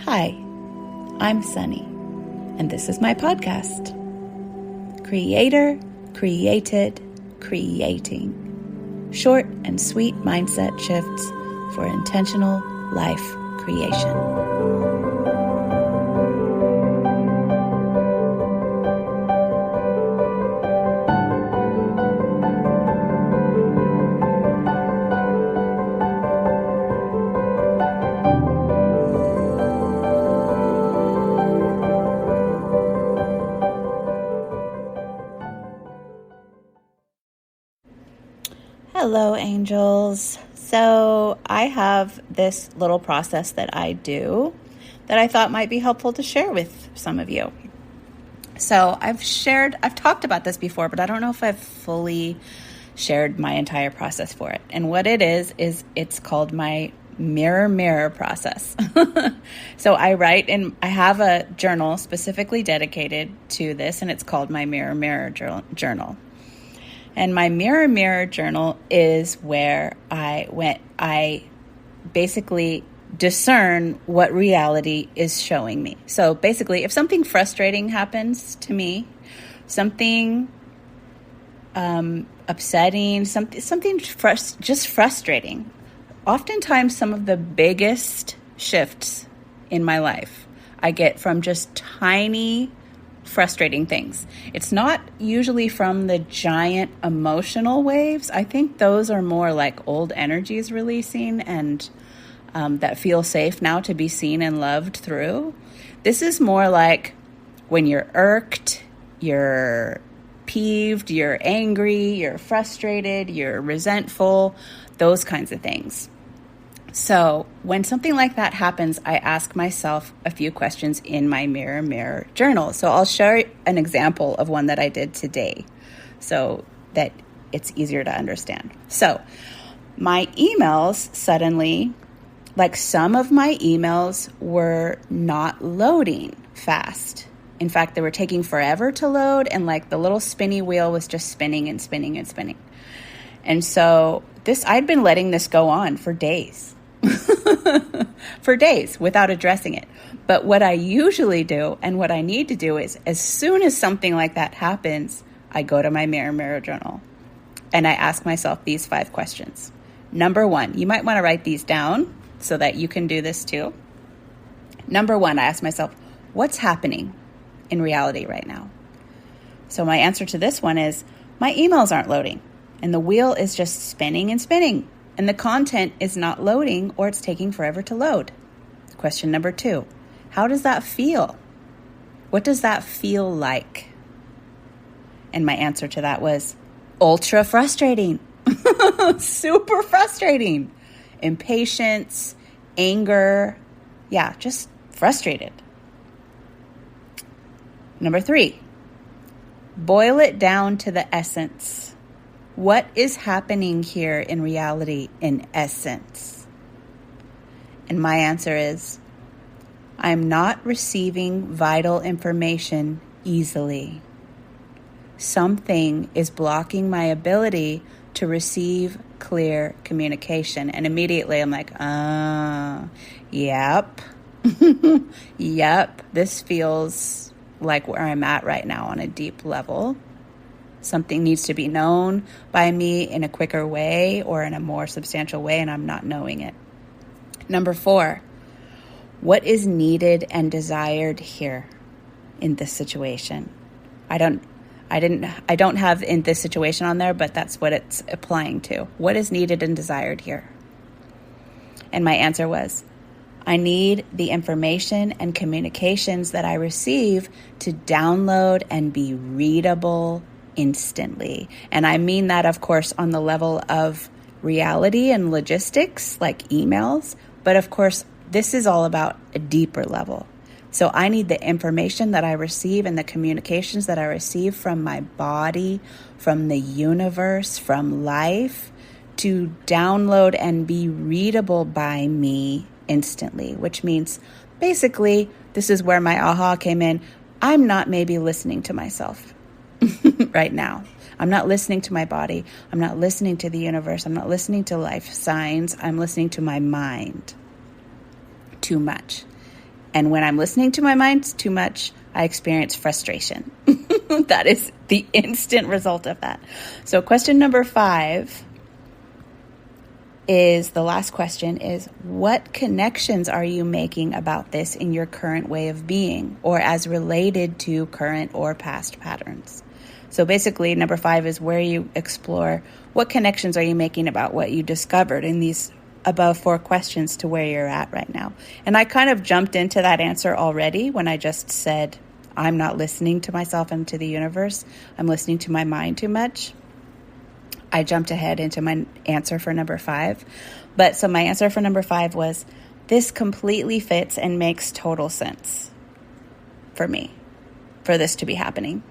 Hi, I'm Sunny, and this is my podcast, Creator, Created, Creating. Short and sweet mindset shifts for intentional life creation. Hello, angels. So I have this little process that I do that I thought might be helpful to share with some of you. So I've talked about this before, but I don't know if I've fully shared my entire process for it. And what it is it's called my mirror process. So I have a journal specifically dedicated to this, and it's called my mirror journal. And my mirror journal is where I basically discern what reality is showing me. So basically, if something frustrating happens to me, something upsetting, something just frustrating, oftentimes some of the biggest shifts in my life I get from just tiny frustrating things. It's not usually from the giant emotional waves. I think those are more like old energies releasing and that feel safe now to be seen and loved through. This is more like when you're irked, you're peeved, you're angry, you're frustrated, you're resentful, those kinds of things. So when something like that happens, I ask myself a few questions in my mirror journal. So I'll share an example of one that I did today so that it's easier to understand. So my emails suddenly, like some of my emails were not loading fast. In fact, they were taking forever to load, and like the little spinny wheel was just spinning and spinning and spinning. And so I'd been letting this go on for days. For days without addressing it. But what I usually do and what I need to do is as soon as something like that happens, I go to my mirror journal and I ask myself these 5 questions. Number 1, you might want to write these down so that you can do this too. Number 1, I ask myself, what's happening in reality right now? So my answer to this one is my emails aren't loading and the wheel is just spinning and spinning. And the content is not loading or it's taking forever to load. Question number 2, how does that feel? What does that feel like? And my answer to that was ultra frustrating, super frustrating, impatience, anger, just frustrated. Number 3, boil it down to the essence. What is happening here in reality in essence? And my answer is, I'm not receiving vital information easily. Something is blocking my ability to receive clear communication. And immediately I'm like, yep. Yep, this feels like where I'm at right now on a deep level. Something needs to be known by me in a quicker way or in a more substantial way, and I'm not knowing it. Number 4, what is needed and desired here in this situation? I don't have in this situation on there, but that's what it's applying to. What is needed and desired here? And my answer was, I need the information and communications that I receive to download and be readable instantly. And I mean that, of course, on the level of reality and logistics, like emails. But of course, this is all about a deeper level. So I need the information that I receive and the communications that I receive from my body, from the universe, from life, to download and be readable by me instantly, which means basically this is where my aha came in. I'm not maybe listening to myself right now. I'm not listening to my body. I'm not listening to the universe. I'm not listening to life signs. I'm listening to my mind too much. And when I'm listening to my mind too much, I experience frustration. That is the instant result of that. So question number 5 is, the last question is, what connections are you making about this in your current way of being, or as related to current or past patterns? So basically, number 5 is where you explore what connections are you making about what you discovered in these above 4 questions to where you're at right now. And I kind of jumped into that answer already when I just said, I'm not listening to myself and to the universe. I'm listening to my mind too much. I jumped ahead into my answer for number 5. But so my answer for number 5 was, this completely fits and makes total sense for me, for this to be happening.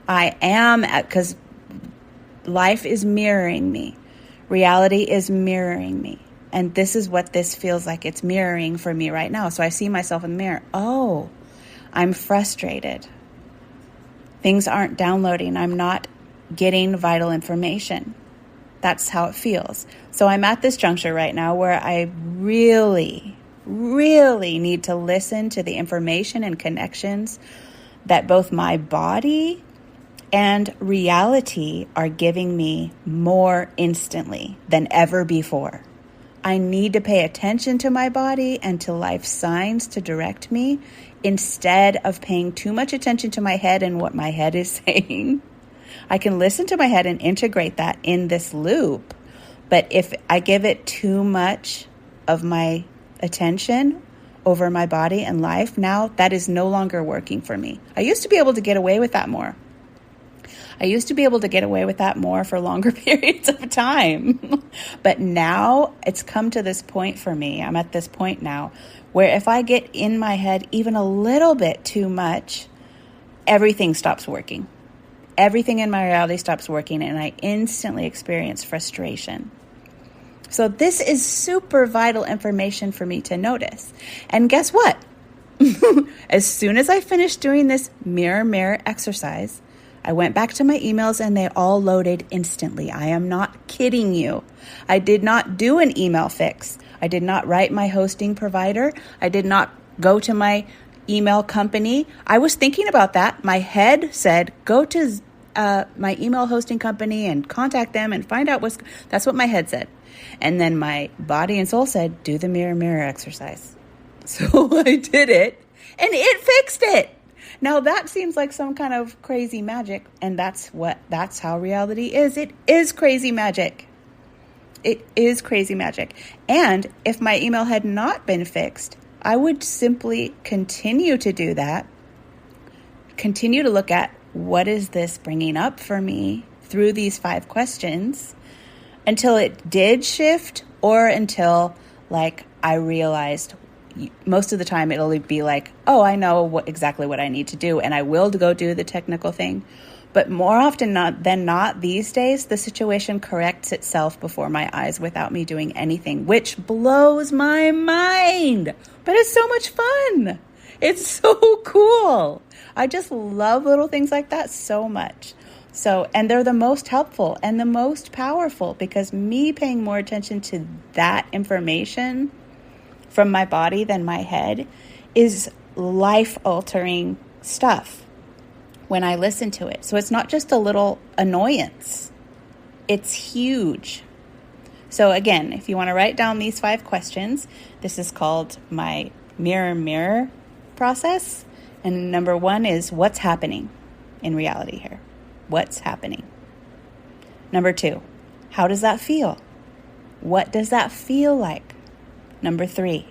I am, because life is mirroring me. Reality is mirroring me. And this is what this feels like it's mirroring for me right now. So I see myself in the mirror. Oh, I'm frustrated. Things aren't downloading. I'm not getting vital information. That's how it feels. So I'm at this juncture right now where I really, really need to listen to the information and connections that both my body and reality are giving me more instantly than ever before. I need to pay attention to my body and to life's signs to direct me instead of paying too much attention to my head and what my head is saying. I can listen to my head and integrate that in this loop. But if I give it too much of my attention over my body and life, now that is no longer working for me. I used to be able to get away with that more. For longer periods of time. But now it's come to this point for me. I'm at this point now where if I get in my head even a little bit too much, everything stops working. Everything in my reality stops working, and I instantly experience frustration. So this is super vital information for me to notice. And guess what? As soon as I finished doing this mirror exercise, I went back to my emails and they all loaded instantly. I am not kidding you. I did not do an email fix. I did not write my hosting provider. I did not go to my email company. I was thinking about that. My head said, go to my email hosting company and contact them and find out that's what my head said. And then my body and soul said, do the mirror exercise. So I did it and it fixed it. Now that seems like some kind of crazy magic, and that's how reality is. It is crazy magic. It is crazy magic. And if my email had not been fixed, I would simply continue to do that. Continue to look at what is this bringing up for me through these 5 questions until it did shift, or until I realized. Most of the time it'll be like, oh, I know exactly what I need to do, and I will go do the technical thing. But more often than not these days, the situation corrects itself before my eyes without me doing anything, which blows my mind. But it's so much fun. It's so cool. I just love little things like that so much. And they're the most helpful and the most powerful, because me paying more attention to that information from my body than my head is life-altering stuff when I listen to it. So it's not just a little annoyance. It's huge. So again, if you want to write down these 5 questions, this is called my mirror process. And number 1 is, what's happening in reality here? What's happening? Number 2, how does that feel? What does that feel like? Number 3,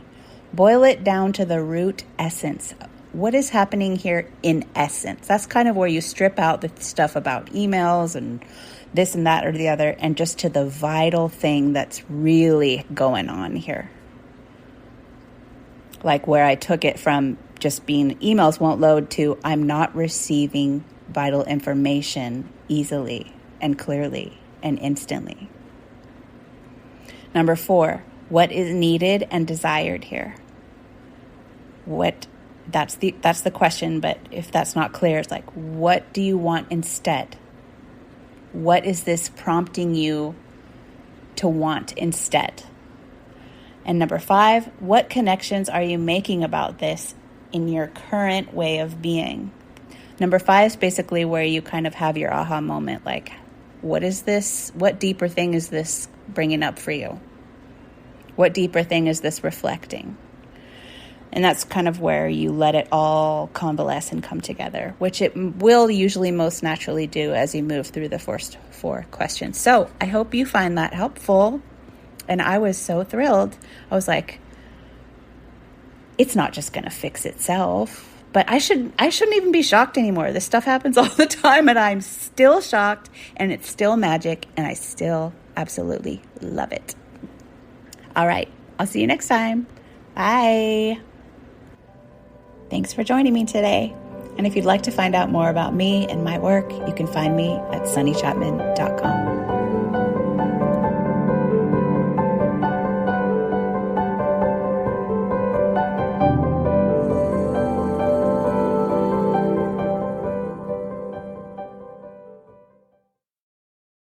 boil it down to the root essence. What is happening here in essence? That's kind of where you strip out the stuff about emails and this and that or the other, and just to the vital thing that's really going on here. Like where I took it from just being emails won't load to I'm not receiving vital information easily and clearly and instantly. Number 4, what is needed and desired here? That's the question, but if that's not clear, it's like, what do you want instead? What is this prompting you to want instead? And number 5, what connections are you making about this in your current way of being. Number 5 is basically where you kind of have your aha moment, like, what is this? What deeper thing is this bringing up for you? What deeper thing is this reflecting? And that's kind of where you let it all convalesce and come together, which it will usually most naturally do as you move through the first 4 questions. So I hope you find that helpful. And I was so thrilled. I was like, it's not just going to fix itself. But I shouldn't even be shocked anymore. This stuff happens all the time, and I'm still shocked, and it's still magic, and I still absolutely love it. All right. I'll see you next time. Bye. Thanks for joining me today. And if you'd like to find out more about me and my work, you can find me at sunnychapman.com.